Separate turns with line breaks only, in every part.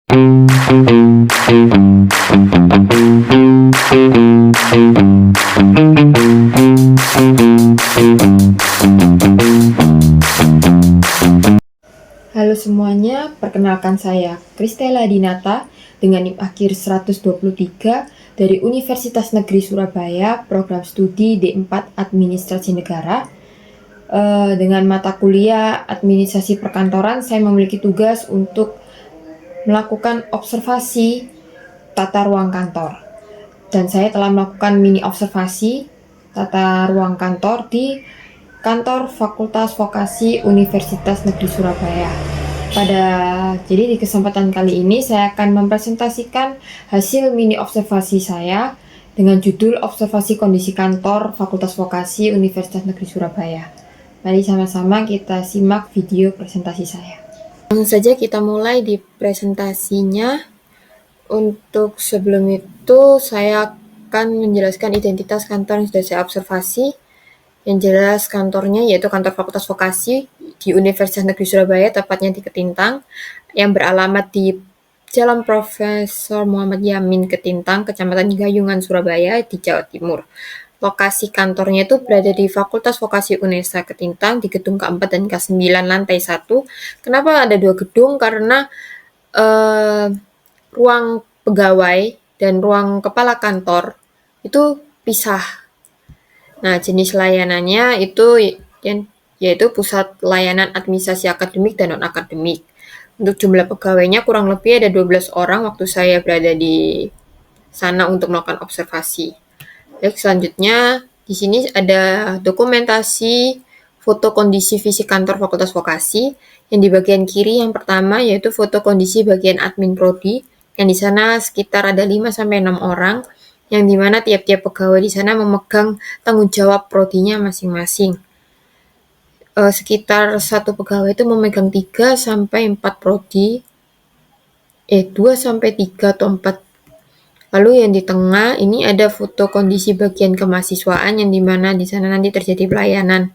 Halo semuanya, perkenalkan saya Kristela Dinata dengan NIM akhir 123 dari Universitas Negeri Surabaya, program studi D4 Administrasi Negara. Dengan mata kuliah Administrasi Perkantoran, saya memiliki tugas untuk melakukan observasi tata ruang kantor. Dan saya telah melakukan mini observasi tata ruang kantor di kantor Fakultas Vokasi Universitas Negeri Surabaya. Jadi di kesempatan kali ini saya akan mempresentasikan hasil mini observasi saya dengan judul Observasi Kondisi Kantor Fakultas Vokasi Universitas Negeri Surabaya. Mari sama-sama kita simak video presentasi saya. Langsung saja kita mulai di presentasinya. Untuk sebelum itu saya akan menjelaskan identitas kantor yang sudah saya observasi. Yang jelas kantornya yaitu kantor Fakultas Vokasi di Universitas Negeri Surabaya, tepatnya di Ketintang, yang beralamat di Jalan Profesor Muhammad Yamin Ketintang, Kecamatan Gayungan, Surabaya, di Jawa Timur. Lokasi kantornya itu berada di Fakultas Vokasi UNESA Ketintang, di gedung K4 dan K9 lantai 1. Kenapa ada 2 gedung? Karena ruang pegawai dan ruang kepala kantor itu pisah. Nah, jenis layanannya itu yaitu pusat layanan administrasi akademik dan non-akademik. Untuk jumlah pegawainya kurang lebih ada 12 orang waktu saya berada di sana untuk melakukan observasi. Baik, selanjutnya di sini ada dokumentasi foto kondisi fisik kantor Fakultas Vokasi. Yang di bagian kiri yang pertama yaitu foto kondisi bagian admin prodi, yang di sana sekitar ada 5-6 orang, yang dimana tiap-tiap pegawai di sana memegang tanggung jawab prodinya masing-masing. Sekitar satu pegawai itu memegang 3-4 prodi, 2-3 atau 4. Lalu yang di tengah ini ada foto kondisi bagian kemahasiswaan, yang dimana di sana nanti terjadi pelayanan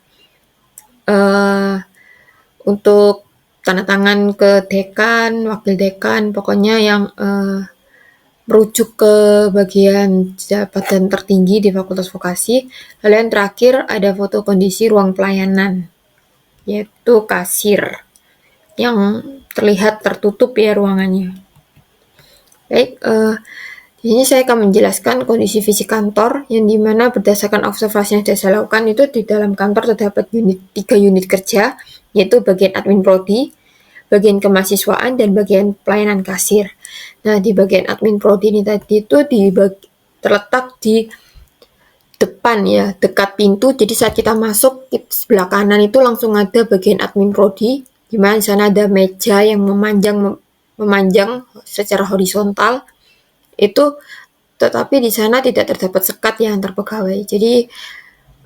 untuk tanda tangan ke dekan, wakil dekan, pokoknya yang merujuk ke bagian jabatan tertinggi di Fakultas Vokasi. Lalu yang terakhir ada foto kondisi ruang pelayanan, yaitu kasir, yang terlihat tertutup ya ruangannya. Baik, di sini saya akan menjelaskan kondisi fisik kantor, yang dimana berdasarkan observasi yang sudah saya lakukan itu di dalam kantor terdapat 3 unit kerja, yaitu bagian admin prodi, bagian kemahasiswaan, dan bagian pelayanan kasir. Nah, di bagian admin prodi ini tadi itu terletak di depan ya, dekat pintu. Jadi saat kita masuk, sebelah kanan itu langsung ada bagian admin prodi, di mana di sana ada meja yang memanjang secara horizontal. Tetapi di sana tidak terdapat sekat ya antar pegawai. Jadi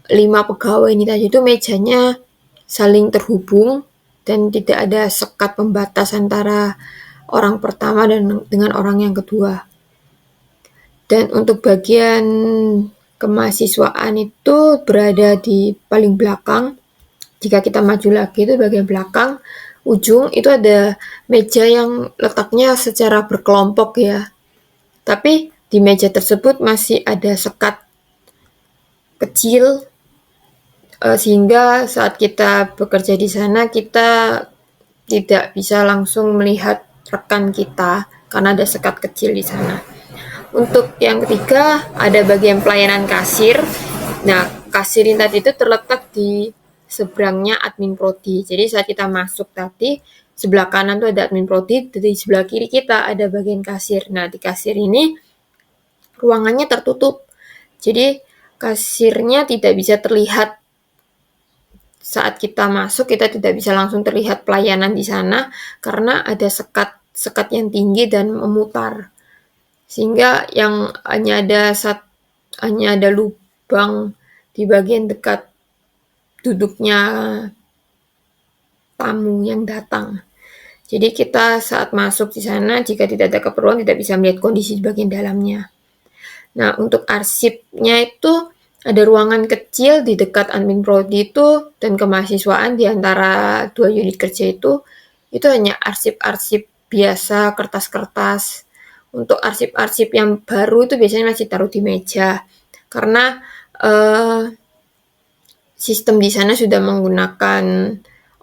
5 pegawai ini tadi itu mejanya saling terhubung dan tidak ada sekat pembatas antara orang pertama dengan orang yang kedua. Dan untuk bagian kemahasiswaan itu berada di paling belakang. Jika kita maju lagi itu bagian belakang ujung itu ada meja yang letaknya secara berkelompok ya. Tapi di meja tersebut masih ada sekat kecil, sehingga saat kita bekerja di sana kita tidak bisa langsung melihat rekan kita karena ada sekat kecil di sana. Untuk yang ketiga ada bagian pelayanan kasir. Nah, kasir ini tadi itu terletak di seberangnya admin prodi. Jadi saat kita masuk tadi, sebelah kanan tuh ada admin prodi, di sebelah kiri kita ada bagian kasir. Nah, di kasir ini ruangannya tertutup. Jadi kasirnya tidak bisa terlihat saat kita masuk, kita tidak bisa langsung terlihat pelayanan di sana karena ada sekat yang tinggi dan memutar. Sehingga yang hanya ada lubang di bagian dekat duduknya tamu yang datang. Jadi kita saat masuk di sana, jika tidak ada keperluan, tidak bisa melihat kondisi di bagian dalamnya. Nah, untuk arsipnya itu ada ruangan kecil di dekat admin prodi itu, dan kemahasiswaan di antara 2 unit kerja itu hanya arsip-arsip biasa, kertas-kertas. Untuk arsip-arsip yang baru itu biasanya masih taruh di meja. Karena sistem di sana sudah menggunakan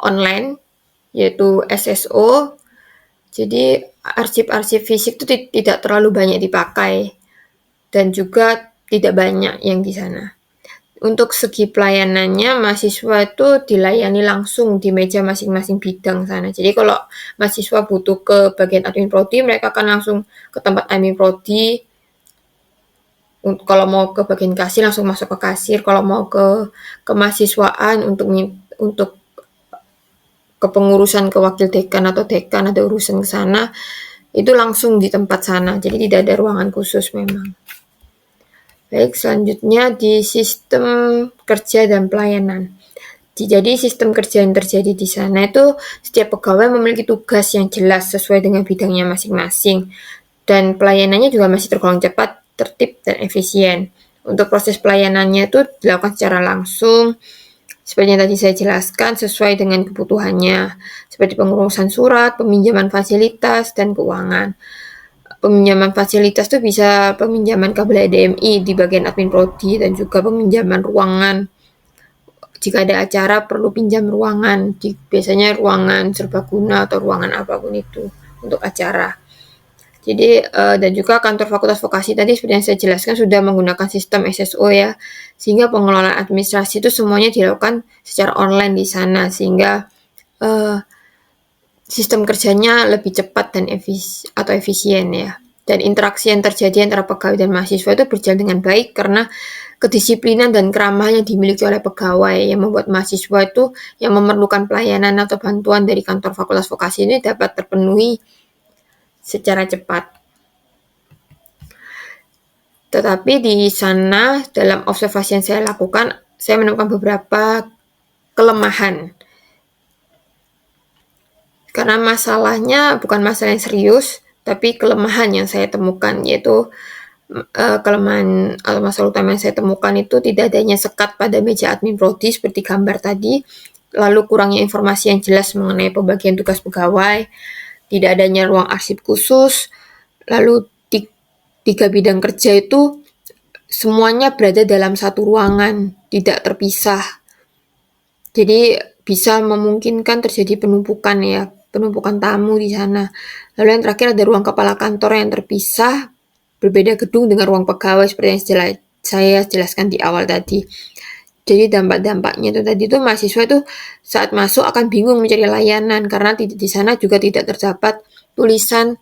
online, yaitu SSO. Jadi arsip-arsip fisik itu tidak terlalu banyak dipakai dan juga tidak banyak yang di sana. Untuk segi pelayanannya, mahasiswa itu dilayani langsung di meja masing-masing bidang sana. Jadi kalau mahasiswa butuh ke bagian admin prodi, mereka akan langsung ke tempat admin prodi. Kalau mau ke bagian kasir langsung masuk ke kasir. Kalau mau ke kemahasiswaan untuk kepengurusan ke wakil dekan atau dekan ada urusan ke sana, itu langsung di tempat sana. Jadi tidak ada ruangan khusus memang. Baik, selanjutnya di sistem kerja dan pelayanan. Jadi sistem kerja yang terjadi di sana itu setiap pegawai memiliki tugas yang jelas sesuai dengan bidangnya masing-masing. Dan pelayanannya juga masih tergolong cepat, tertib, dan efisien. Untuk proses pelayanannya itu dilakukan secara langsung, seperti yang tadi saya jelaskan, sesuai dengan kebutuhannya, seperti pengurusan surat, peminjaman fasilitas, dan keuangan. Peminjaman fasilitas itu bisa peminjaman kabel HDMI di bagian admin prodi dan juga peminjaman ruangan. Jika ada acara perlu pinjam ruangan, biasanya ruangan serbaguna atau ruangan apapun itu untuk acara. Jadi dan juga kantor fakultas vokasi tadi seperti yang saya jelaskan sudah menggunakan sistem SSO ya, sehingga pengelolaan administrasi itu semuanya dilakukan secara online di sana, sehingga sistem kerjanya lebih cepat dan efisien ya. Dan interaksi yang terjadi antara pegawai dan mahasiswa itu berjalan dengan baik karena kedisiplinan dan keramahan yang dimiliki oleh pegawai yang membuat mahasiswa itu yang memerlukan pelayanan atau bantuan dari kantor fakultas vokasi ini dapat terpenuhi secara cepat. Tetapi di sana dalam observasi yang saya lakukan, saya menemukan beberapa kelemahan. Karena masalahnya bukan masalah yang serius, tapi kelemahan yang saya temukan, yaitu kelemahan atau masalah utama yang saya temukan itu tidak adanya sekat pada meja admin prodi seperti gambar tadi, lalu kurangnya informasi yang jelas mengenai pembagian tugas pegawai, tidak adanya ruang arsip khusus, lalu 3 bidang kerja itu semuanya berada dalam satu ruangan, tidak terpisah. Jadi bisa memungkinkan terjadi penumpukan tamu di sana. Lalu yang terakhir ada ruang kepala kantor yang terpisah, berbeda gedung dengan ruang pegawai seperti yang saya jelaskan di awal tadi. Jadi dampak-dampaknya itu tadi itu mahasiswa itu saat masuk akan bingung mencari layanan karena di sana juga tidak terdapat tulisan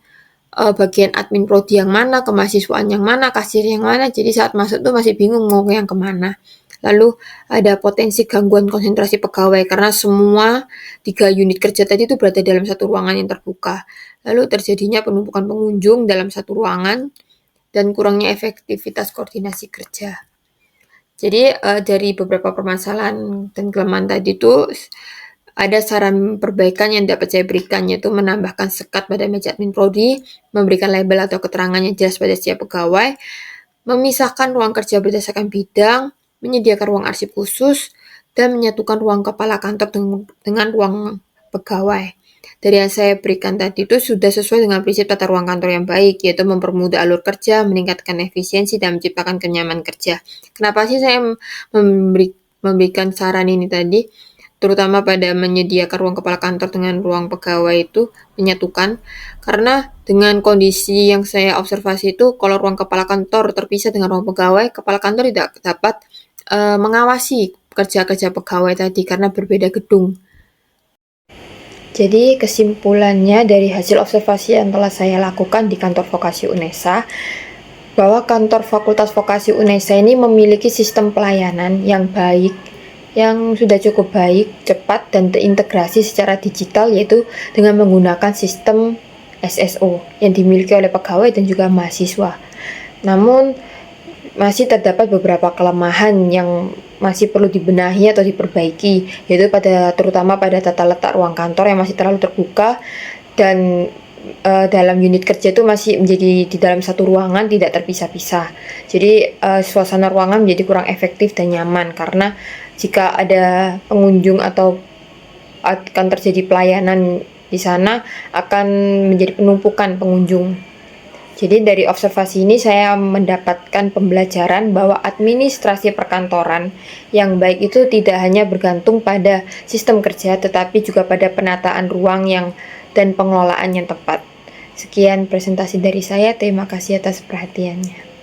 bagian admin prodi yang mana, kemahasiswaan yang mana, kasir yang mana. Jadi saat masuk tuh masih bingung mau yang kemana. Lalu ada potensi gangguan konsentrasi pegawai karena semua 3 unit kerja tadi itu berada dalam satu ruangan yang terbuka. Lalu terjadinya penumpukan pengunjung dalam satu ruangan dan kurangnya efektivitas koordinasi kerja. Jadi dari beberapa permasalahan dan kelemahan tadi itu ada saran perbaikan yang dapat saya berikan, yaitu menambahkan sekat pada meja admin prodi, memberikan label atau keterangan yang jelas pada setiap pegawai, memisahkan ruang kerja berdasarkan bidang, menyediakan ruang arsip khusus, dan menyatukan ruang kepala kantor dengan ruang pegawai. Dari yang saya berikan tadi itu sudah sesuai dengan prinsip tata ruang kantor yang baik, yaitu mempermudah alur kerja, meningkatkan efisiensi, dan menciptakan kenyamanan kerja. Kenapa sih saya memberikan saran ini tadi? Terutama pada menyediakan ruang kepala kantor dengan ruang pegawai itu menyatukan, karena dengan kondisi yang saya observasi itu kalau ruang kepala kantor terpisah dengan ruang pegawai, kepala kantor tidak dapat mengawasi kerja-kerja pegawai tadi karena berbeda gedung. Jadi kesimpulannya dari hasil observasi yang telah saya lakukan di kantor vokasi UNESA, bahwa kantor Fakultas Vokasi UNESA ini memiliki sistem pelayanan yang baik, yang sudah cukup baik, cepat, dan terintegrasi secara digital, yaitu dengan menggunakan sistem SSO yang dimiliki oleh pegawai dan juga mahasiswa. Namun, masih terdapat beberapa kelemahan yang masih perlu dibenahi atau diperbaiki, yaitu terutama pada tata letak ruang kantor yang masih terlalu terbuka dan dalam unit kerja itu masih menjadi di dalam satu ruangan, tidak terpisah-pisah. Jadi suasana ruangan menjadi kurang efektif dan nyaman karena jika ada pengunjung atau akan terjadi pelayanan Di sana akan menjadi penumpukan pengunjung. Jadi dari observasi ini saya mendapatkan pembelajaran bahwa administrasi perkantoran yang baik itu tidak hanya bergantung pada sistem kerja, tetapi juga pada penataan ruang dan pengelolaan yang tepat. Sekian presentasi dari saya, terima kasih atas perhatiannya.